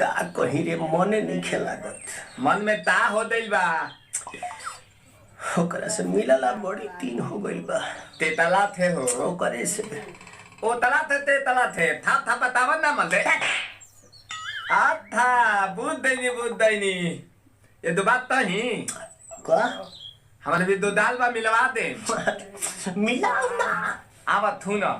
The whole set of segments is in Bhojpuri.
का कहीं रे मने नहीं खेलागत। मन में ता हो दिल बा। ओकरा से मिलला बड़ी दिन हो गइल बा। ते तला थे हो ओकरे से ओ तला थे ते तला थे था था बतावन ना मल दे आ था बुद्ध दैनी ये दो बात तो ही का हमारे भी दो दाल बा मिलवा दे मिलाओ ना आवा थू ना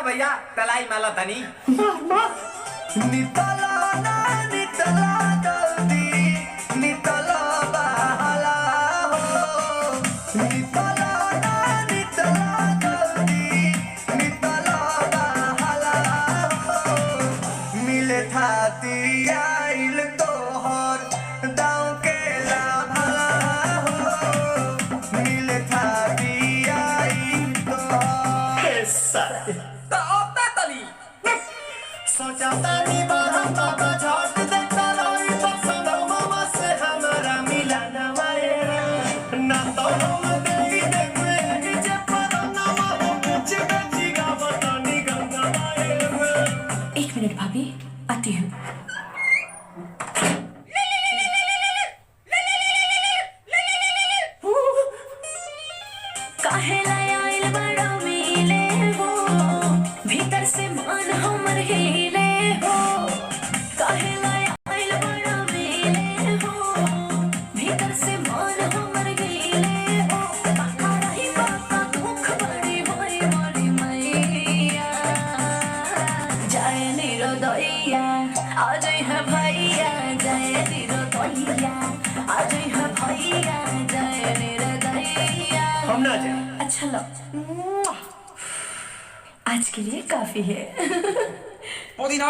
भैया तलाई माला तनी नितला ना नितला जल्दी नितला बहाला हो नितला ना नितला जल्दी नितला बहाला हो मिले थाती आइल तोहर दाव के लाभला हो मिले थाती आइल तोहर सारे सोचा तानी बाहर बाबा झट देखता रही पसंद मामा से हमारा मिला ना वाए ना तो हम देई देखवे कि जे पर ना हो कुछ बची गावत नी गंगा वाए 1 मिनट भाभी आती हूँ। भीतर से मन हमर हिले हो काहे लायल बड़ा मिले हो भीतर से मन हमर हिले हो रही बात दुख बड़ी होई बड़ी मैया जाए निरोदैया आज है भैया जाए निरोदैया आज है भैया जाए निरोदैया हम ना जाए अच्छा लो आज के लिए काफी है। पुदीना